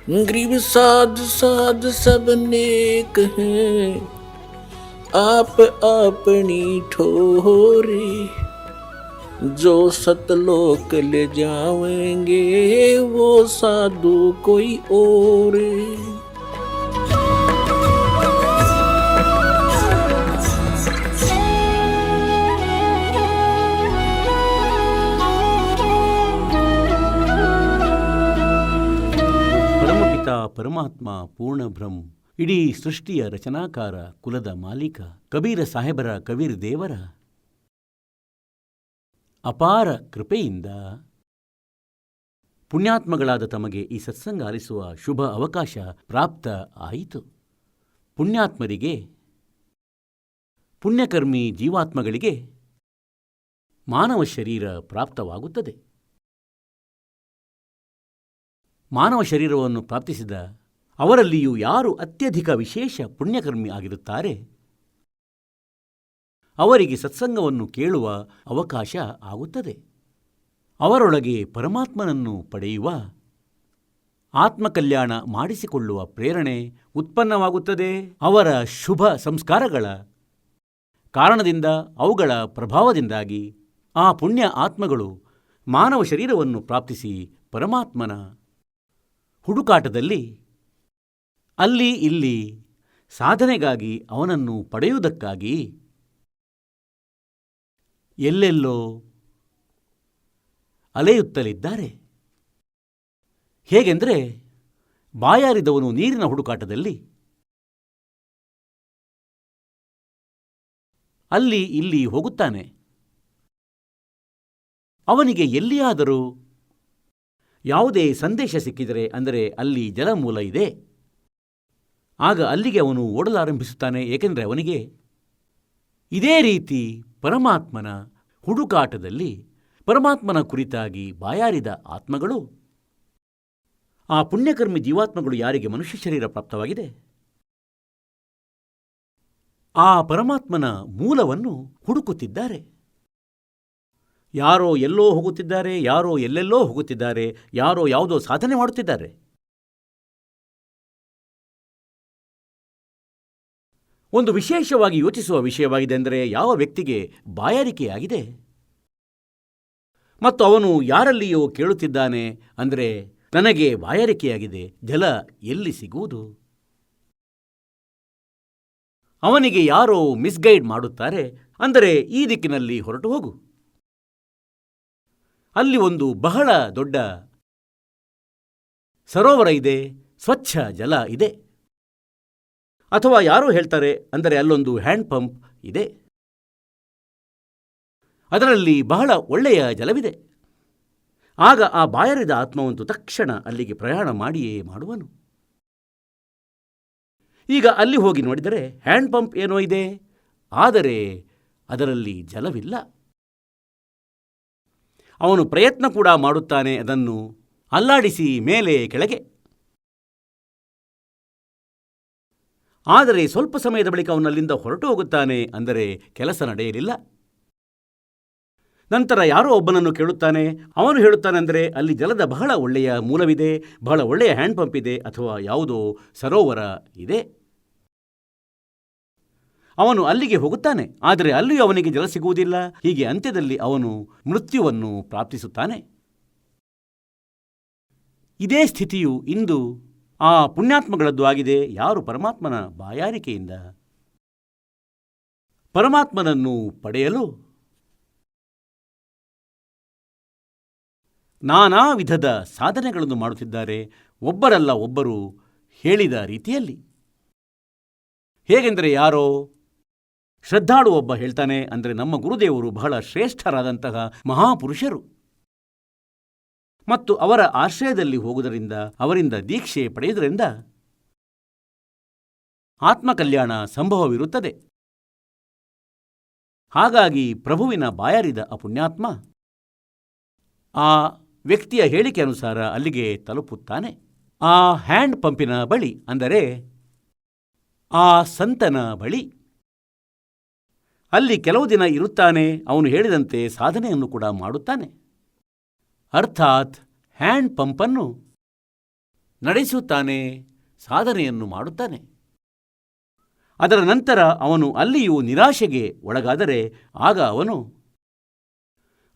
गरीब साध साध सब नेक हैं, आप अपनी ठोरी। जो सतलोक ले जावेंगे वो साधु कोई और। ಪರಮಪಿತ ಪರಮಾತ್ಮ ಪೂರ್ಣ ಬ್ರಹ್ಮ, ಇಡೀ ಸೃಷ್ಟಿಯ ರಚನಾಕಾರ, ಕುಲದ ಮಾಲೀಕ, ಕಬೀರ ಸಾಹೇಬರ ಕಬೀರ್ ದೇವರ ಅಪಾರ ಕೃಪೆಯಿಂದ ಪುಣ್ಯಾತ್ಮಗಳಾದ ತಮಗೆ ಈ ಸತ್ಸಂಗ ಆಲಿಸುವ ಶುಭ ಅವಕಾಶ ಪ್ರಾಪ್ತ ಆಯಿತು. ಪುಣ್ಯಾತ್ಮರಿಗೆ, ಪುಣ್ಯಕರ್ಮಿ ಜೀವಾತ್ಮಗಳಿಗೆ ಮಾನವ ಶರೀರ ಪ್ರಾಪ್ತವಾಗುತ್ತದೆ. ಮಾನವ ಶರೀರವನ್ನು ಪ್ರಾಪ್ತಿಸಿದ ಅವರಲ್ಲಿಯೂ ಯಾರು ಅತ್ಯಧಿಕ ವಿಶೇಷ ಪುಣ್ಯಕರ್ಮಿ ಆಗಿರುತ್ತಾರೆ ಅವರಿಗೆ ಸತ್ಸಂಗವನ್ನು ಕೇಳುವ ಅವಕಾಶ ಆಗುತ್ತದೆ. ಅವರೊಳಗೆ ಪರಮಾತ್ಮನನ್ನು ಪಡೆಯುವ, ಆತ್ಮಕಲ್ಯಾಣ ಮಾಡಿಸಿಕೊಳ್ಳುವ ಪ್ರೇರಣೆ ಉತ್ಪನ್ನವಾಗುತ್ತದೆ. ಅವರ ಶುಭ ಸಂಸ್ಕಾರಗಳ ಕಾರಣದಿಂದ, ಅವುಗಳ ಪ್ರಭಾವದಿಂದಾಗಿ ಆ ಪುಣ್ಯ ಆತ್ಮಗಳು ಮಾನವ ಶರೀರವನ್ನು ಪ್ರಾಪ್ತಿಸಿ ಪರಮಾತ್ಮನ ಹುಡುಕಾಟದಲ್ಲಿ ಅಲ್ಲಿ ಇಲ್ಲಿ ಸಾಧನೆಗಾಗಿ ಅವನನ್ನು ಪಡೆಯುವುದಕ್ಕಾಗಿ ಎಲ್ಲೆಲ್ಲೋ ಅಲೆಯುತ್ತಲಿದ್ದಾರೆ. ಹೇಗೆಂದರೆ, ಬಾಯಾರಿದವನು ನೀರಿನ ಹುಡುಕಾಟದಲ್ಲಿ ಅಲ್ಲಿ ಇಲ್ಲಿ ಹೋಗುತ್ತಾನೆ. ಅವನಿಗೆ ಎಲ್ಲಿಯಾದರೂ ಯಾವುದೇ ಸಂದೇಶ ಸಿಕ್ಕಿದರೆ, ಅಂದರೆ ಅಲ್ಲಿ ಜಲಮೂಲ ಇದೆ, ಆಗ ಅಲ್ಲಿಗೆ ಅವನು ಓಡಲಾರಂಭಿಸುತ್ತಾನೆ. ಏಕೆಂದರೆ ಅವನಿಗೆ ಇದೇ ರೀತಿ ಪರಮಾತ್ಮನ ಹುಡುಕಾಟದಲ್ಲಿ ಪರಮಾತ್ಮನ ಕುರಿತಾಗಿ ಬಾಯಾರಿದ ಆತ್ಮಗಳು, ಆ ಪುಣ್ಯಕರ್ಮಿ ಜೀವಾತ್ಮಗಳು ಯಾರಿಗೆ ಮನುಷ್ಯ ಶರೀರ ಪ್ರಾಪ್ತವಾಗಿದೆ, ಆ ಪರಮಾತ್ಮನ ಮೂಲವನ್ನು ಹುಡುಕುತ್ತಿದ್ದಾರೆ. ಯಾರೋ ಎಲ್ಲೋ ಹೋಗುತ್ತಿದ್ದಾರೆ, ಯಾರೋ ಎಲ್ಲೆಲ್ಲೋ ಹೋಗುತ್ತಿದ್ದಾರೆ, ಯಾರೋ ಯಾವುದೋ ಸಾಧನೆ ಮಾಡುತ್ತಿದ್ದಾರೆ. ಒಂದು ವಿಶೇಷವಾಗಿ ಯೋಚಿಸುವ ವಿಷಯವಾಗಿದೆ. ಅಂದರೆ, ಯಾವ ವ್ಯಕ್ತಿಗೆ ಬಾಯಾರಿಕೆಯಾಗಿದೆ ಮತ್ತು ಅವನು ಯಾರಲ್ಲಿಯೋ ಕೇಳುತ್ತಿದ್ದಾನೆ, ಅಂದರೆ ನನಗೆ ಬಾಯಾರಿಕೆಯಾಗಿದೆ, ಜಲ ಎಲ್ಲಿ ಸಿಗುವುದು? ಅವನಿಗೆ ಯಾರೋ ಮಿಸ್ಗೈಡ್ ಮಾಡುತ್ತಾರೆ, ಅಂದರೆ ಈ ದಿಕ್ಕಿನಲ್ಲಿ ಹೊರಟು ಹೋಗು, ಅಲ್ಲಿ ಒಂದು ಬಹಳ ದೊಡ್ಡ ಸರೋವರ ಇದೆ, ಸ್ವಚ್ಛ ಜಲ ಇದೆ. ಅಥವಾ ಯಾರೋ ಹೇಳ್ತಾರೆ, ಅಂದರೆ ಅಲ್ಲೊಂದು ಹ್ಯಾಂಡ್ ಪಂಪ್ ಇದೆ, ಅದರಲ್ಲಿ ಬಹಳ ಒಳ್ಳೆಯ ಜಲವಿದೆ. ಆಗ ಆ ಬಾಯಾರಿದ ಆತ್ಮವಂತೂ ತಕ್ಷಣ ಅಲ್ಲಿಗೆ ಪ್ರಯಾಣ ಮಾಡಿಯೇ ಮಾಡುವನು. ಈಗ ಅಲ್ಲಿ ಹೋಗಿ ನೋಡಿದರೆ ಹ್ಯಾಂಡ್ ಪಂಪ್ ಏನೋ ಇದೆ, ಆದರೆ ಅದರಲ್ಲಿ ಜಲವಿಲ್ಲ. ಅವನು ಪ್ರಯತ್ನ ಕೂಡ ಮಾಡುತ್ತಾನೆ, ಅದನ್ನು ಅಲ್ಲಾಡಿಸಿ ಮೇಲೆ ಕೆಳಗೆ. ಆದರೆ ಸ್ವಲ್ಪ ಸಮಯದ ಬಳಿಕ ಅವನಲ್ಲಿಂದ ಹೊರಟು ಹೋಗುತ್ತಾನೆ, ಅಂದರೆ ಕೆಲಸ ನಡೆಯಲಿಲ್ಲ. ನಂತರ ಯಾರೋ ಒಬ್ಬನನ್ನು ಕೇಳುತ್ತಾನೆ. ಅವನು ಹೇಳುತ್ತಾನೆ, ಅಂದರೆ ಅಲ್ಲಿ ಜಲದ ಬಹಳ ಒಳ್ಳೆಯ ಮೂಲವಿದೆ, ಬಹಳ ಒಳ್ಳೆಯ ಹ್ಯಾಂಡ್ ಪಂಪ್ ಇದೆ, ಅಥವಾ ಯಾವುದೋ ಸರೋವರ ಇದೆ. ಅವನು ಅಲ್ಲಿಗೆ ಹೋಗುತ್ತಾನೆ, ಆದರೆ ಅಲ್ಲಿಯೂ ಅವನಿಗೆ ಜಲ ಸಿಗುವುದಿಲ್ಲ. ಹೀಗೆ ಅಂತ್ಯದಲ್ಲಿ ಅವನು ಮೃತ್ಯುವನ್ನು ಪ್ರಾಪ್ತಿಸುತ್ತಾನೆ. ಇದೇ ಸ್ಥಿತಿಯು ಇಂದು ಆ ಪುಣ್ಯಾತ್ಮಗಳದ್ದು ಆಗಿದೆ. ಯಾರು ಪರಮಾತ್ಮನ ಬಾಯಾರಿಕೆಯಿಂದ ಪರಮಾತ್ಮನನ್ನು ಪಡೆಯಲು ನಾನಾ ವಿಧದ ಸಾಧನೆಗಳನ್ನು ಮಾಡುತ್ತಿದ್ದಾರೆ, ಒಬ್ಬರಲ್ಲ ಒಬ್ಬರು ಹೇಳಿದ ರೀತಿಯಲ್ಲಿ. ಹೇಗೆಂದರೆ, ಯಾರೋ ಶ್ರದ್ಧಾಳು ಒಬ್ಬ ಹೇಳ್ತಾನೆ, ಅಂದರೆ ನಮ್ಮ ಗುರುದೇವರು ಬಹಳ ಶ್ರೇಷ್ಠರಾದಂತಹ ಮಹಾಪುರುಷರು ಮತ್ತು ಅವರ ಆಶ್ರಯದಲ್ಲಿ ಹೋಗುವುದರಿಂದ, ಅವರಿಂದ ದೀಕ್ಷೆ ಪಡೆಯುವುದರಿಂದ ಆತ್ಮಕಲ್ಯಾಣ ಸಂಭವವಿರುತ್ತದೆ. ಹಾಗಾಗಿ ಪ್ರಭುವಿನ ಬಾಯಾರಿದ ಆ ಪುಣ್ಯಾತ್ಮ ಆ ವ್ಯಕ್ತಿಯ ಹೇಳಿಕೆ ಅನುಸಾರ ಅಲ್ಲಿಗೆ ತಲುಪುತ್ತಾನೆ. ಆ ಹ್ಯಾಂಡ್ ಪಂಪಿನ ಬಳಿ, ಅಂದರೆ ಆ ಸಂತನ ಬಳಿ ಅಲ್ಲಿ ಕೆಲವು ದಿನ ಇರುತ್ತಾನೆ. ಅವನು ಹೇಳಿದಂತೆ ಸಾಧನೆಯನ್ನು ಕೂಡ ಮಾಡುತ್ತಾನೆ. ಅರ್ಥಾತ್ ಹ್ಯಾಂಡ್ ಪಂಪನ್ನು ನಡೆಸುತ್ತಾನೆ, ಸಾಧನೆಯನ್ನು ಮಾಡುತ್ತಾನೆ. ಅದರ ನಂತರ ಅವನು ಅಲ್ಲಿಯೂ ನಿರಾಶೆಗೆ ಒಳಗಾದರೆ ಆಗ ಅವನು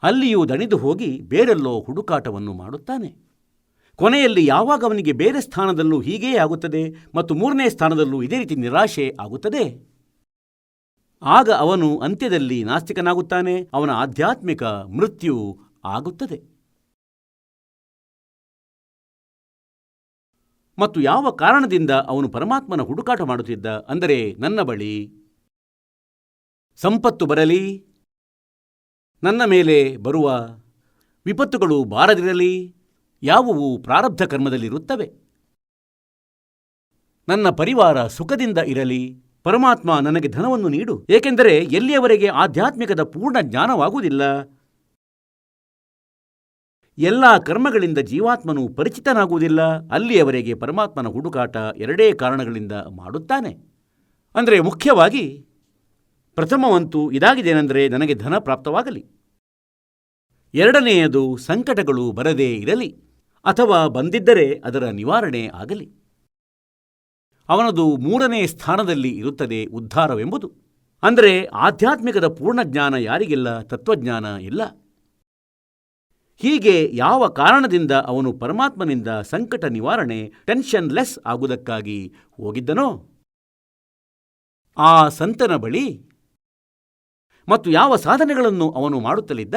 ಅಲ್ಲಿಯೂ ದಣಿದು ಹೋಗಿ ಬೇರೆಲ್ಲೋ ಹುಡುಕಾಟವನ್ನು ಮಾಡುತ್ತಾನೆ. ಕೊನೆಯಲ್ಲಿ ಯಾವಾಗ ಅವನಿಗೆ ಬೇರೆ ಸ್ಥಾನದಲ್ಲೂ ಹೀಗೇ ಆಗುತ್ತದೆ ಮತ್ತು ಮೂರನೇ ಸ್ಥಾನದಲ್ಲೂ ಇದೇ ರೀತಿ ನಿರಾಶೆ ಆಗುತ್ತದೆ, ಆಗ ಅವನು ಅಂತ್ಯದಲ್ಲಿ ನಾಸ್ತಿಕನಾಗುತ್ತಾನೆ. ಅವನ ಆಧ್ಯಾತ್ಮಿಕ ಮೃತ್ಯು ಆಗುತ್ತದೆ. ಮತ್ತು ಯಾವ ಕಾರಣದಿಂದ ಅವನು ಪರಮಾತ್ಮನ ಹುಡುಕಾಟ ಮಾಡುತ್ತಿದ್ದ ಅಂದರೆ, ನನ್ನ ಬಳಿ ಸಂಪತ್ತು ಬರಲಿ, ನನ್ನ ಮೇಲೆ ಬರುವ ವಿಪತ್ತುಗಳು ಬಾರದಿರಲಿ, ಯಾವುವು ಪ್ರಾರಬ್ಧ ಕರ್ಮದಲ್ಲಿರುತ್ತವೆ, ನನ್ನ ಪರಿವಾರ ಸುಖದಿಂದ ಇರಲಿ, ಪರಮಾತ್ಮ ನನಗೆ ಧನವನ್ನು ನೀಡು, ಏಕೆಂದರೆ ಎಲ್ಲಿಯವರೆಗೆ ಆಧ್ಯಾತ್ಮಿಕದ ಪೂರ್ಣ ಜ್ಞಾನವಾಗುವುದಿಲ್ಲ, ಎಲ್ಲ ಕರ್ಮಗಳಿಂದ ಜೀವಾತ್ಮನು ಪರಿಚಿತನಾಗುವುದಿಲ್ಲ, ಅಲ್ಲಿಯವರೆಗೆ ಪರಮಾತ್ಮನ ಹುಡುಕಾಟ ಎರಡೇ ಕಾರಣಗಳಿಂದ ಮಾಡುತ್ತಾನೆ. ಅಂದರೆ ಮುಖ್ಯವಾಗಿ ಪ್ರಥಮವಂತೂ ಇದಾಗಿದೇನೆಂದರೆ, ನನಗೆ ಧನ ಪ್ರಾಪ್ತವಾಗಲಿ. ಎರಡನೆಯದು ಸಂಕಟಗಳು ಬರದೇ ಇರಲಿ, ಅಥವಾ ಬಂದಿದ್ದರೆ ಅದರ ನಿವಾರಣೆ ಆಗಲಿ. ಅವನದು ಮೂರನೇ ಸ್ಥಾನದಲ್ಲಿ ಇರುತ್ತದೆ ಉದ್ಧಾರವೆಂಬುದು. ಅಂದರೆ ಆಧ್ಯಾತ್ಮಿಕದ ಪೂರ್ಣಜ್ಞಾನ ಯಾರಿಗಿಲ್ಲ, ತತ್ವಜ್ಞಾನ ಇಲ್ಲ. ಹೀಗೆ ಯಾವ ಕಾರಣದಿಂದ ಅವನು ಪರಮಾತ್ಮನಿಂದ ಸಂಕಟ ನಿವಾರಣೆ, ಟೆನ್ಷನ್ ಲೆಸ್ ಆಗುವುದಕ್ಕಾಗಿ ಹೋಗಿದ್ದನೋ ಆ ಸಂತನ ಬಳಿ, ಮತ್ತು ಯಾವ ಸಾಧನೆಗಳನ್ನು ಅವನು ಮಾಡುತ್ತಲಿದ್ದ,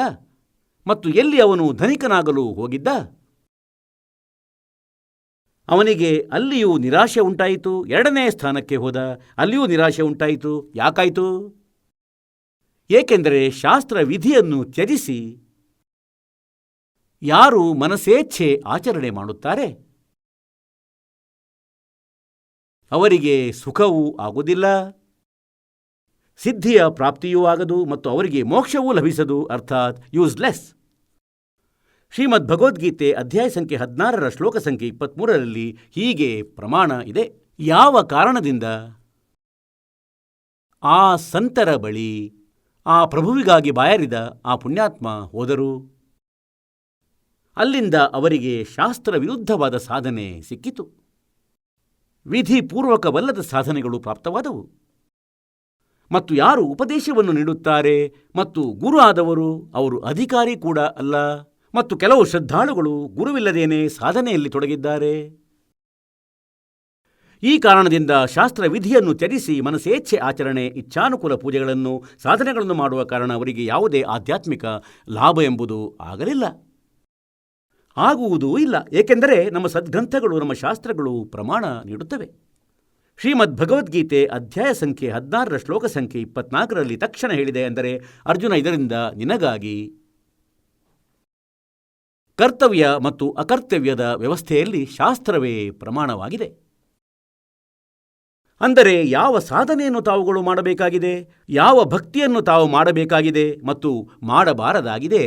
ಮತ್ತು ಎಲ್ಲಿ ಅವನು ಧನಿಕನಾಗಲು ಹೋಗಿದ್ದ, ಅವನಿಗೆ ಅಲ್ಲಿಯೂ ನಿರಾಶೆ ಉಂಟಾಯಿತು. ಎರಡನೇ ಸ್ಥಾನಕ್ಕೆ ಹೋದ, ಅಲ್ಲಿಯೂ ನಿರಾಶೆ ಉಂಟಾಯಿತು. ಯಾಕಾಯಿತು? ಏಕೆಂದರೆ ಶಾಸ್ತ್ರ ವಿಧಿಯನ್ನು ತ್ಯಜಿಸಿ ಯಾರು ಮನಸೇಚ್ಛೆ ಆಚರಣೆ ಮಾಡುತ್ತಾರೆ ಅವರಿಗೆ ಸುಖವೂ ಆಗುವುದಿಲ್ಲ, ಸಿದ್ಧಿಯ ಪ್ರಾಪ್ತಿಯೂ ಆಗದು, ಮತ್ತು ಅವರಿಗೆ ಮೋಕ್ಷವೂ ಲಭಿಸದು, ಅರ್ಥಾತ್ ಯೂಸ್ಲೆಸ್. ಶ್ರೀಮದ್ ಭಗವದ್ಗೀತೆ ಅಧ್ಯಾಯ ಸಂಖ್ಯೆ 16 ಶ್ಲೋಕ ಸಂಖ್ಯೆ 23ರಲ್ಲಿ ಹೀಗೆ ಪ್ರಮಾಣ ಇದೆ. ಯಾವ ಕಾರಣದಿಂದ ಆ ಸಂತರ ಬಳಿ ಆ ಪ್ರಭುವಿಗಾಗಿ ಬಾಯರಿದ ಆ ಪುಣ್ಯಾತ್ಮ ಹೋದರು, ಅಲ್ಲಿಂದ ಅವರಿಗೆ ಶಾಸ್ತ್ರ ವಿರುದ್ಧವಾದ ಸಾಧನೆ ಸಿಕ್ಕಿತು. ವಿಧಿಪೂರ್ವಕವಲ್ಲದ ಸಾಧನೆಗಳು ಪ್ರಾಪ್ತವಾದವು. ಮತ್ತು ಯಾರು ಉಪದೇಶವನ್ನು ನೀಡುತ್ತಾರೆ ಮತ್ತು ಗುರು ಆದವರು, ಅವರು ಅಧಿಕಾರಿ ಕೂಡ ಅಲ್ಲ. ಮತ್ತು ಕೆಲವು ಶ್ರದ್ಧಾಳುಗಳು ಗುರುವಿಲ್ಲದೇನೆ ಸಾಧನೆಯಲ್ಲಿ ತೊಡಗಿದ್ದಾರೆ. ಈ ಕಾರಣದಿಂದ ಶಾಸ್ತ್ರ ವಿಧಿಯನ್ನು ತ್ಯಜಿಸಿ ಮನಸೇಚ್ಛೆ ಆಚರಣೆ, ಇಚ್ಛಾನುಕೂಲ ಪೂಜೆಗಳನ್ನು, ಸಾಧನೆಗಳನ್ನು ಮಾಡುವ ಕಾರಣ ಅವರಿಗೆ ಯಾವುದೇ ಆಧ್ಯಾತ್ಮಿಕ ಲಾಭ ಎಂಬುದು ಆಗಲಿಲ್ಲ, ಆಗುವುದೂ ಇಲ್ಲ. ಏಕೆಂದರೆ ನಮ್ಮ ಸದ್ಗ್ರಂಥಗಳು, ನಮ್ಮ ಶಾಸ್ತ್ರಗಳು ಪ್ರಮಾಣ ನೀಡುತ್ತವೆ. ಶ್ರೀಮದ್ ಭಗವದ್ಗೀತೆ ಅಧ್ಯಾಯ ಸಂಖ್ಯೆ 16 ಶ್ಲೋಕ ಸಂಖ್ಯೆ 24ರಲ್ಲಿ ತಕ್ಷಣ ಹೇಳಿದೆ, ಅಂದರೆ ಅರ್ಜುನ, ಇದರಿಂದ ನಿನಗಾಗಿ ಕರ್ತವ್ಯ ಮತ್ತು ಅಕರ್ತವ್ಯದ ವ್ಯವಸ್ಥೆಯಲ್ಲಿ ಶಾಸ್ತ್ರವೇ ಪ್ರಮಾಣವಾಗಿದೆ. ಅಂದರೆ ಯಾವ ಸಾಧನೆಯನ್ನು ತಾವುಗಳು ಮಾಡಬೇಕಾಗಿದೆ, ಯಾವ ಭಕ್ತಿಯನ್ನು ತಾವು ಮಾಡಬೇಕಾಗಿದೆ ಮತ್ತು ಮಾಡಬಾರದಾಗಿದೆ,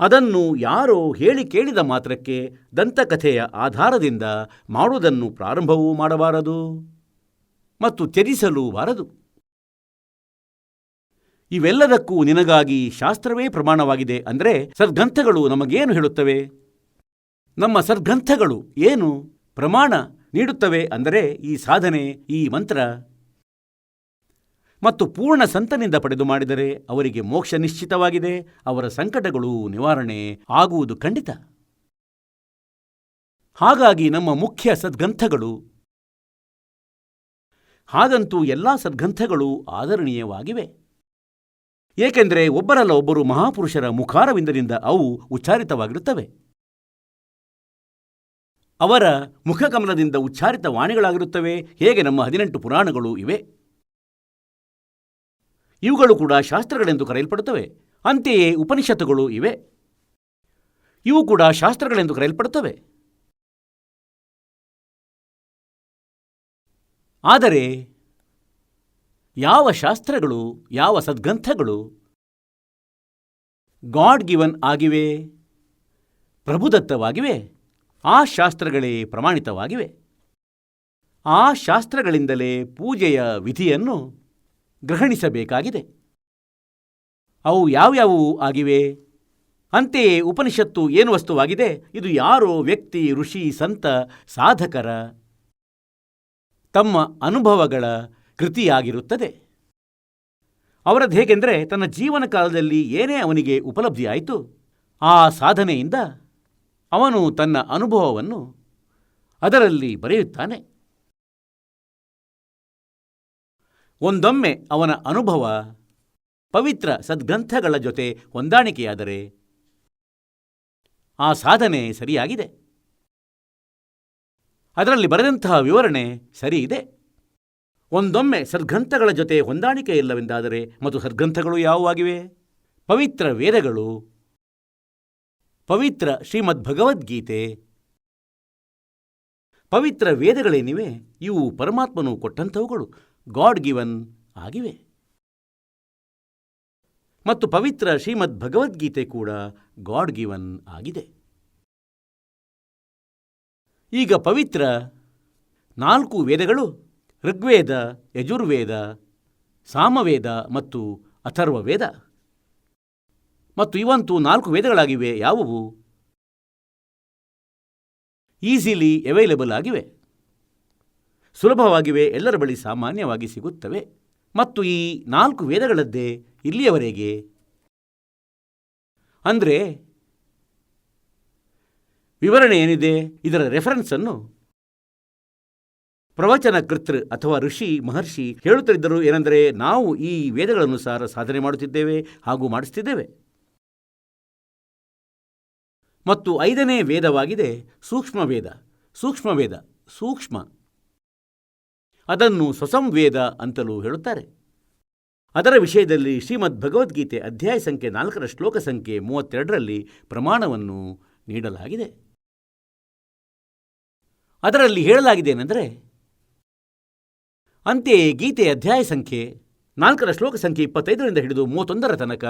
ಅದನ್ನು ಯಾರೋ ಹೇಳಿ ಕೇಳಿದ ಮಾತ್ರಕ್ಕೆ ದಂತಕಥೆಯ ಆಧಾರದಿಂದ ಮಾಡುವುದನ್ನು ಪ್ರಾರಂಭವೂ ಮಾಡಬಾರದು ಮತ್ತು ತ್ಯಜಿಸಲೂ ಬಾರದು. ಇವೆಲ್ಲದಕ್ಕೂ ನಿನಗಾಗಿ ಶಾಸ್ತ್ರವೇ ಪ್ರಮಾಣವಾಗಿದೆ. ಅಂದರೆ ಸದ್ಗ್ರಂಥಗಳು ನಮಗೇನು ಹೇಳುತ್ತವೆ? ನಮ್ಮ ಸದ್ಗ್ರಂಥಗಳು ಏನು ಪ್ರಮಾಣ ನೀಡುತ್ತವೆ ಅಂದರೆ ಈ ಸಾಧನೆ, ಈ ಮಂತ್ರ ಮತ್ತು ಪೂರ್ಣ ಸಂತನಿಂದ ಪಡೆದು ಮಾಡಿದರೆ ಅವರಿಗೆ ಮೋಕ್ಷ ನಿಶ್ಚಿತವಾಗಿದೆ, ಅವರ ಸಂಕಟಗಳು ನಿವಾರಣೆ ಆಗುವುದು ಖಂಡಿತ. ಹಾಗಾಗಿ ನಮ್ಮ ಮುಖ್ಯ ಸದ್ಗ್ರಂಥಗಳು, ಹಾಗಂತೂ ಎಲ್ಲ ಸದ್ಗ್ರಂಥಗಳು ಆದರಣೀಯವಾಗಿವೆ. ಏಕೆಂದರೆ ಒಬ್ಬರಲ್ಲ ಒಬ್ಬರು ಮಹಾಪುರುಷರ ಮುಖಾರವಿಂದದಿಂದ ಅವು ಉಚ್ಚಾರಿತವಾಗಿರುತ್ತವೆ. ಅವರ ಮುಖಕಮಲದಿಂದ ಉಚ್ಚಾರಿತ ವಾಣಿಗಳಾಗಿರುತ್ತವೆ. ಹೇಗೆ ನಮ್ಮ 18 ಪುರಾಣಗಳು ಇವೆ, ಇವುಗಳು ಕೂಡ ಶಾಸ್ತ್ರಗಳೆಂದು ಕರೆಯಲ್ಪಡುತ್ತವೆ. ಅಂತೆಯೇ ಉಪನಿಷತ್ತುಗಳು ಇವೆ, ಇವು ಕೂಡ ಶಾಸ್ತ್ರಗಳೆಂದು ಕರೆಯಲ್ಪಡುತ್ತವೆ. ಆದರೆ ಯಾವ ಶಾಸ್ತ್ರಗಳು, ಯಾವ ಸದ್ಗ್ರಂಥಗಳು ಗಾಡ್ ಗಿವನ್ ಆಗಿವೆ, ಪ್ರಭುದತ್ತವಾಗಿವೆ, ಆ ಶಾಸ್ತ್ರಗಳೇ ಪ್ರಮಾಣಿತವಾಗಿವೆ. ಆ ಶಾಸ್ತ್ರಗಳಿಂದಲೇ ಪೂಜೆಯ ವಿಧಿಯನ್ನು ಗ್ರಹಣಿಸಬೇಕಾಗಿದೆ. ಅವು ಯಾವ್ಯಾವು ಆಗಿವೆ ಅಂತೆಯೇ ಉಪನಿಷತ್ತು ಏನು ವಸ್ತುವಾಗಿದೆ? ಇದು ಯಾರೋ ವ್ಯಕ್ತಿ, ಋಷಿ, ಸಂತ, ಸಾಧಕರ ತಮ್ಮ ಅನುಭವಗಳ ಕೃತಿಯಾಗಿರುತ್ತದೆ. ಅವರದ್ದು ಹೇಗೆಂದರೆ, ತನ್ನ ಜೀವನ ಕಾಲದಲ್ಲಿ ಏನೇ ಅವನಿಗೆ ಉಪಲಬ್ಧಿಯಾಯಿತು, ಆ ಸಾಧನೆಯಿಂದ ಅವನು ತನ್ನ ಅನುಭವವನ್ನು ಅದರಲ್ಲಿ ಬರೆಯುತ್ತಾನೆ. ಒಂದೊಮ್ಮೆ ಅವನ ಅನುಭವ ಪವಿತ್ರ ಸದ್ಗ್ರಂಥಗಳ ಜೊತೆ ಹೊಂದಾಣಿಕೆಯಾದರೆ ಆ ಸಾಧನೆ ಸರಿಯಾಗಿದೆ, ಅದರಲ್ಲಿ ಬರೆದಂತಹ ವಿವರಣೆ ಸರಿ ಇದೆ. ಒಂದೊಮ್ಮೆ ಸದ್ಗ್ರಂಥಗಳ ಜೊತೆ ಹೊಂದಾಣಿಕೆ ಇಲ್ಲವೆಂದಾದರೆ, ಮತ್ತು ಸದ್ಗ್ರಂಥಗಳು ಯಾವುವಾಗಿವೆ? ಪವಿತ್ರ ವೇದಗಳು, ಪವಿತ್ರ ಶ್ರೀಮದ್ ಭಗವದ್ಗೀತೆ. ಪವಿತ್ರ ವೇದಗಳೇನಿವೆ ಇವು ಪರಮಾತ್ಮನು ಕೊಟ್ಟಂಥವುಗಳು, ಗಾಡ್ ಗಿವನ್ ಆಗಿವೆ. ಮತ್ತು ಪವಿತ್ರ ಶ್ರೀಮದ್ ಭಗವದ್ಗೀತೆ ಕೂಡ ಗಾಡ್ ಗಿವನ್ ಆಗಿದೆ. ಈಗ ಪವಿತ್ರ 4 ವೇದಗಳು, ಋಗ್ವೇದ, ಯಜುರ್ವೇದ, ಸಾಮವೇದ ಮತ್ತು ಅಥರ್ವವೇದ. ಮತ್ತು ಇವಂತೂ 4 ವೇದಗಳಾಗಿವೆ. ಯಾವುವು? ಈಸಿಲಿ ಅವೈಲೇಬಲ್ ಆಗಿವೆ, ಸುಲಭವಾಗಿವೆ, ಎಲ್ಲರ ಬಳಿ ಸಾಮಾನ್ಯವಾಗಿ ಸಿಗುತ್ತವೆ. ಮತ್ತು ಈ 4 ವೇದಗಳದ್ದೇ ಇಲ್ಲಿಯವರೆಗೆ ಅಂದರೆ ವಿವರಣೆ ಏನಿದೆ, ಇದರ ರೆಫರೆನ್ಸನ್ನು ಪ್ರವಚನ ಕರ್ತೃ ಅಥವಾ ಋಷಿ ಮಹರ್ಷಿ ಹೇಳುತ್ತಿದ್ದರು. ಏನೆಂದರೆ, ನಾವು ಈ ವೇದಗಳನುಸಾರ ಸಾಧನೆ ಮಾಡುತ್ತಿದ್ದೇವೆ ಹಾಗೂ ಮಾಡಿಸ್ತಿದ್ದೇವೆ. ಮತ್ತು 5ನೇ ವೇದವಾಗಿದೆ ಸೂಕ್ಷ್ಮವೇದ. ಸೂಕ್ಷ್ಮವೇದ ಸೂಕ್ಷ್ಮ, ಅದನ್ನು ಸ್ವಸಂವೇದ ಅಂತಲೂ ಹೇಳುತ್ತಾರೆ. ಅದರ ವಿಷಯದಲ್ಲಿ ಶ್ರೀಮದ್ ಭಗವದ್ಗೀತೆ ಅಧ್ಯಾಯ ಸಂಖ್ಯೆ 4 ಶ್ಲೋಕ ಸಂಖ್ಯೆ 32ರಲ್ಲಿ ಪ್ರಮಾಣವನ್ನು ನೀಡಲಾಗಿದೆ. ಅದರಲ್ಲಿ ಹೇಳಲಾಗಿದೆ ಏನೆಂದರೆ, ಅಂತೆಯೇ ಗೀತೆ ಅಧ್ಯಾಯ ಸಂಖ್ಯೆ 4 ಶ್ಲೋಕ ಸಂಖ್ಯೆ 25ರಿಂದ ಹಿಡಿದು 31ರ ತನಕ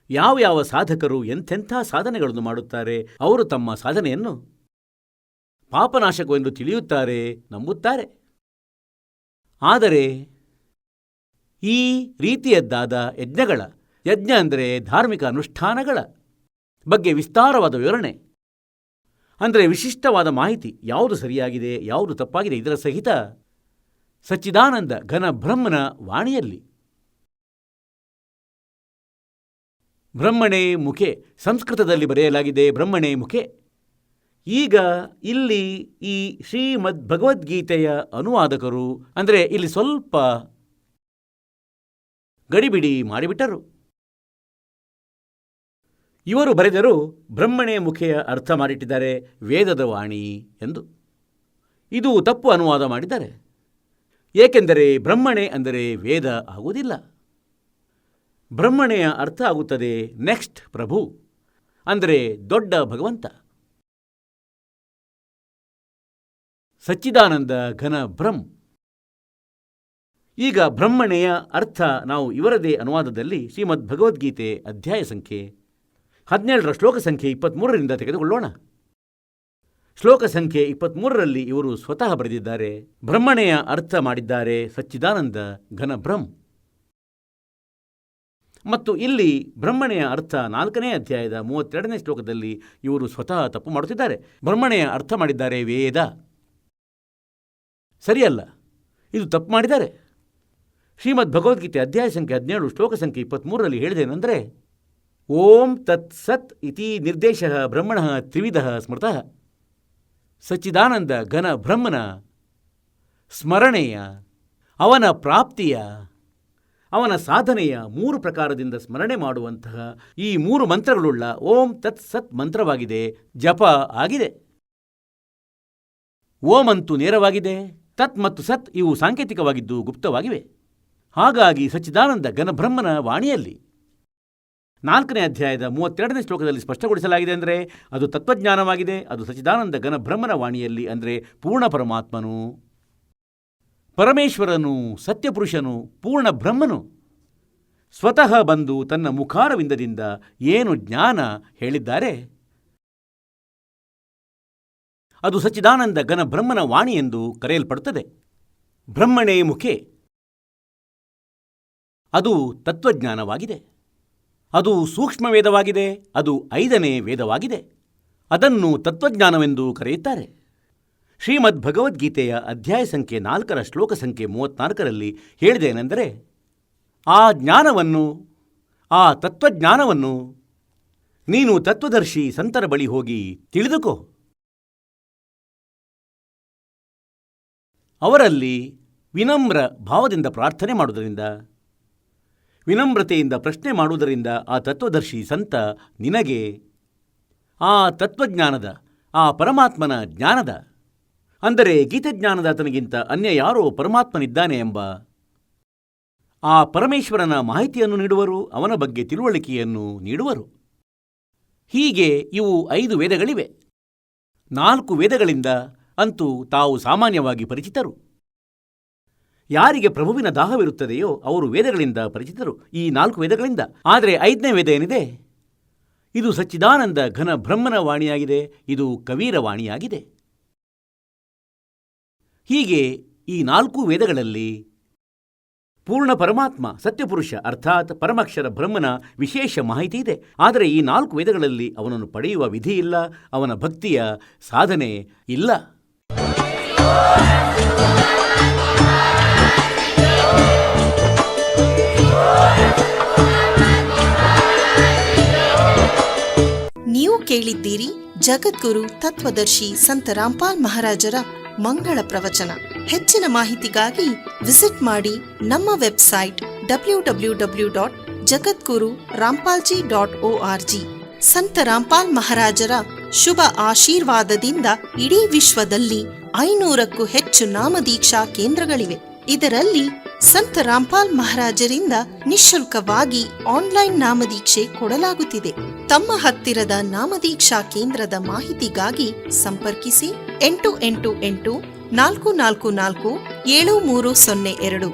ಯಾವ ಸಾಧಕರು ಎಂಥೆಂಥ ಸಾಧನೆಗಳನ್ನು ಮಾಡುತ್ತಾರೆ, ಅವರು ತಮ್ಮ ಸಾಧನೆಯನ್ನು ಪಾಪನಾಶಕವೆಂದು ತಿಳಿಯುತ್ತಾರೆ, ನಂಬುತ್ತಾರೆ. ಆದರೆ ಈ ರೀತಿಯದ್ದಾದ ಯಜ್ಞ ಅಂದರೆ ಧಾರ್ಮಿಕ ಅನುಷ್ಠಾನಗಳ ಬಗ್ಗೆ ವಿಸ್ತಾರವಾದ ವಿವರಣೆ, ಅಂದರೆ ವಿಶಿಷ್ಟವಾದ ಮಾಹಿತಿ, ಯಾವುದು ಸರಿಯಾಗಿದೆ ಯಾವುದು ತಪ್ಪಾಗಿದೆ, ಇದರ ಸಹಿತ ಸಚ್ಚಿದಾನಂದ ಘನ ಬ್ರಹ್ಮನ ವಾಣಿಯಲ್ಲಿ, ಬ್ರಹ್ಮಣೇ ಮುಖೆ, ಸಂಸ್ಕೃತದಲ್ಲಿ ಬರೆಯಲಾಗಿದೆ ಬ್ರಹ್ಮಣೇ ಮುಖೆ. ಈಗ ಇಲ್ಲಿ ಈ ಶ್ರೀಮದ್ ಭಗವದ್ಗೀತೆಯ ಅನುವಾದಕರು ಅಂದರೆ ಇಲ್ಲಿ ಸ್ವಲ್ಪ ಗಡಿಬಿಡಿ ಮಾಡಿಬಿಟ್ಟರು. ಇವರು ಬರೆದರು ಬ್ರಹ್ಮಣೇ ಮುಖೆಯ ಅರ್ಥ ಮಾಡಿಟ್ಟಿದ್ದಾರೆ ವೇದದ ವಾಣಿ ಎಂದು. ಇದು ತಪ್ಪು ಅನುವಾದ ಮಾಡಿದ್ದಾರೆ. ಏಕೆಂದರೆ ಬ್ರಹ್ಮಣೆ ಅಂದರೆ ವೇದ ಆಗುವುದಿಲ್ಲ. ಬ್ರಹ್ಮಣೆಯ ಅರ್ಥ ಆಗುತ್ತದೆ ನೆಕ್ಸ್ಟ್ ಪ್ರಭು, ಅಂದರೆ ದೊಡ್ಡ ಭಗವಂತ, ಸಚ್ಚಿದಾನಂದ ಘನ ಬ್ರಹ್ಮ. ಈಗ ಬ್ರಹ್ಮಣೆಯ ಅರ್ಥ ನಾವು ಇವರದೇ ಅನುವಾದದಲ್ಲಿ ಶ್ರೀಮದ್ ಭಗವದ್ಗೀತೆ ಅಧ್ಯಾಯ ಸಂಖ್ಯೆ 17ರ ಶ್ಲೋಕ ಸಂಖ್ಯೆ 23ರಿಂದ ತೆಗೆದುಕೊಳ್ಳೋಣ. ಶ್ಲೋಕ ಸಂಖ್ಯೆ 23ರಲ್ಲಿ ಇವರು ಸ್ವತಃ ಬರೆದಿದ್ದಾರೆ. ಬ್ರಹ್ಮಣೆಯ ಅರ್ಥ ಮಾಡಿದ್ದಾರೆ ಸಚ್ಚಿದಾನಂದ ಘನ ಬ್ರಹ್ಮ. ಮತ್ತು ಇಲ್ಲಿ ಬ್ರಹ್ಮಣೆಯ ಅರ್ಥ 4ನೇ ಅಧ್ಯಾಯದ 32ನೇ ಶ್ಲೋಕದಲ್ಲಿ ಇವರು ಸ್ವತಃ ತಪ್ಪು ಮಾಡುತ್ತಿದ್ದಾರೆ. ಬ್ರಹ್ಮಣೆಯ ಅರ್ಥ ಮಾಡಿದ್ದಾರೆ ವೇದ. ಸರಿಯಲ್ಲ, ಇದು ತಪ್ಪು ಮಾಡಿದ್ದಾರೆ. ಶ್ರೀಮದ್ ಭಗವದ್ಗೀತೆ ಅಧ್ಯಾಯ ಸಂಖ್ಯೆ 17 ಶ್ಲೋಕ ಸಂಖ್ಯೆ 23ರಲ್ಲಿ ಹೇಳಿದೇನೆಂದರೆ, ಓಂ ತತ್ ಸತ್ ಇತಿ ನಿರ್ದೇಶ ಬ್ರಹ್ಮಣ ತ್ರಿವಿಧ ಸ್ಮೃತಃ. ಸಚ್ಚಿದಾನಂದ ಘನ ಬ್ರಹ್ಮನ ಸ್ಮರಣೆಯ, ಅವನ ಪ್ರಾಪ್ತಿಯ, ಅವನ ಸಾಧನೆಯ 3 ಪ್ರಕಾರದಿಂದ ಸ್ಮರಣೆ ಮಾಡುವಂತಹ ಈ 3 ಮಂತ್ರಗಳುಳ್ಳ ಓಂ ತತ್ ಸತ್ ಮಂತ್ರವಾಗಿದೆ, ಜಪ ಆಗಿದೆ. ಓಂ ಅಂತೂ ನೇರವಾಗಿದೆ, ತತ್ ಮತ್ತು ಸತ್ ಇವು ಸಾಂಕೇತಿಕವಾಗಿದ್ದು ಗುಪ್ತವಾಗಿವೆ. ಹಾಗಾಗಿ ಸಚ್ಚಿದಾನಂದ ಘನಬ್ರಹ್ಮನ ವಾಣಿಯಲ್ಲಿ 4ನೇ ಅಧ್ಯಾಯದ 32ನೇ ಶ್ಲೋಕದಲ್ಲಿ ಸ್ಪಷ್ಟಗೊಳಿಸಲಾಗಿದೆ. ಅಂದರೆ ಅದು ತತ್ವಜ್ಞಾನವಾಗಿದೆ. ಅದು ಸಚ್ಚಿದಾನಂದ ಘನಬ್ರಹ್ಮನ ವಾಣಿಯಲ್ಲಿ, ಅಂದರೆ ಪೂರ್ಣ ಪರಮಾತ್ಮನು, ಪರಮೇಶ್ವರನು, ಸತ್ಯಪುರುಷನು, ಪೂರ್ಣ ಬ್ರಹ್ಮನು ಸ್ವತಃ ಬಂದು ತನ್ನ ಮುಖಾರವಿಂದದಿಂದ ಏನು ಜ್ಞಾನ ಹೇಳಿದ್ದಾರೆ ಅದು ಸಚ್ಚಿದಾನಂದ ಘನ ಬ್ರಹ್ಮನ ವಾಣಿ ಎಂದು ಕರೆಯಲ್ಪಡುತ್ತದೆ. ಬ್ರಹ್ಮಣೇ ಮುಖೆ ಅದು ತತ್ವಜ್ಞಾನವಾಗಿದೆ. ಅದು ಸೂಕ್ಷ್ಮ ವೇದವಾಗಿದೆ. ಅದು 5ನೇ ವೇದವಾಗಿದೆ. ಅದನ್ನು ತತ್ವಜ್ಞಾನವೆಂದು ಕರೆಯುತ್ತಾರೆ. ಶ್ರೀಮದ್ ಭಗವದ್ಗೀತೆಯ ಅಧ್ಯಾಯ ಸಂಖ್ಯೆ 4ರ ಶ್ಲೋಕ ಸಂಖ್ಯೆ 34ರಲ್ಲಿ ಹೇಳಿದೇನೆಂದರೆ, ಆ ಜ್ಞಾನವನ್ನು, ಆ ತತ್ವಜ್ಞಾನವನ್ನು ನೀನು ತತ್ವದರ್ಶಿ ಸಂತರ ಬಳಿ ಹೋಗಿ ತಿಳಿದುಕೋ. ಅವರಲ್ಲಿ ವಿನಮ್ರ ಭಾವದಿಂದ ಪ್ರಾರ್ಥನೆ ಮಾಡುವುದರಿಂದ, ವಿನಮ್ರತೆಯಿಂದ ಪ್ರಶ್ನೆ ಮಾಡುವುದರಿಂದ ಆ ತತ್ವದರ್ಶಿ ಸಂತ ನಿನಗೆ ಆ ತತ್ವಜ್ಞಾನದ, ಆ ಪರಮಾತ್ಮನ ಜ್ಞಾನದ, ಅಂದರೆ ಗೀತಜ್ಞಾನದ ಆತನಿಗಿಂತ ಅನ್ಯ ಯಾರೋ ಪರಮಾತ್ಮನಿದ್ದಾನೆ ಎಂಬ ಆ ಪರಮೇಶ್ವರನ ಮಾಹಿತಿಯನ್ನು ನೀಡುವರು, ಅವನ ಬಗ್ಗೆ ತಿಳುವಳಿಕೆಯನ್ನು ನೀಡುವರು. ಹೀಗೆ ಇವು 5 ವೇದಗಳಿವೆ. 4 ವೇದಗಳಿಂದ ಅಂತೂ ತಾವು ಸಾಮಾನ್ಯವಾಗಿ ಪರಿಚಿತರು. ಯಾರಿಗೆ ಪ್ರಭುವಿನ ದಾಹವಿರುತ್ತದೆಯೋ ಅವರು ವೇದಗಳಿಂದ ಪರಿಚಿತರು, ಈ 4 ವೇದಗಳಿಂದ. ಆದರೆ 5ನೇ ವೇದ ಏನಿದೆ, ಇದು ಸಚ್ಚಿದಾನಂದ ಘನ ಬ್ರಹ್ಮನ ವಾಣಿಯಾಗಿದೆ, ಇದು ಕವೀರ ವಾಣಿಯಾಗಿದೆ. ಹೀಗೆ ಈ 4 ವೇದಗಳಲ್ಲಿ ಪೂರ್ಣ ಪರಮಾತ್ಮ ಸತ್ಯಪುರುಷ ಅರ್ಥಾತ್ ಪರಮಾಕ್ಷರ ಬ್ರಹ್ಮನ ವಿಶೇಷ ಮಾಹಿತಿ ಇದೆ. ಆದರೆ ಈ 4 ವೇದಗಳಲ್ಲಿ ಅವನನ್ನು ಪಡೆಯುವ ವಿಧಿ ಇಲ್ಲ, ಅವನ ಭಕ್ತಿಯ ಸಾಧನೆ ಇಲ್ಲ. ನೀವು ಕೇಳಿದ್ದೀರಿ ಜಗದ್ಗುರು ತತ್ವದರ್ಶಿ ಸಂತ ರಾಮ್ಪಾಲ್ ಮಹಾರಾಜರ ಮಂಗಳ ಪ್ರವಚನ. ಹೆಚ್ಚಿನ ಮಾಹಿತಿಗಾಗಿ ವಿಸಿಟ್ ಮಾಡಿ ನಮ್ಮ ವೆಬ್ಸೈಟ್ www.jagadguru-rampalji.org. ಸಂತ ರಾಮ್ಪಾಲ್ ಮಹಾರಾಜರ ಶುಭ ಆಶೀರ್ವಾದದಿಂದ ಇಡೀ ವಿಶ್ವದಲ್ಲಿ 500ಕ್ಕೂ ಹೆಚ್ಚು ನಾಮದೀಕ್ಷಾ ಕೇಂದ್ರಗಳಿವೆ. ಇದರಲ್ಲಿ ಸಂತ ರಾಮ್ಪಾಲ್ ಮಹಾರಾಜರಿಂದ ನಿಶುಲ್ಕವಾಗಿ ಆನ್ಲೈನ್ ನಾಮದೀಕ್ಷೆ ಕೊಡಲಾಗುತ್ತಿದೆ. ತಮ್ಮ ಹತ್ತಿರದ ನಾಮದೀಕ್ಷಾ ಕೇಂದ್ರದ ಮಾಹಿತಿಗಾಗಿ ಸಂಪರ್ಕಿಸಿ 888 444 7302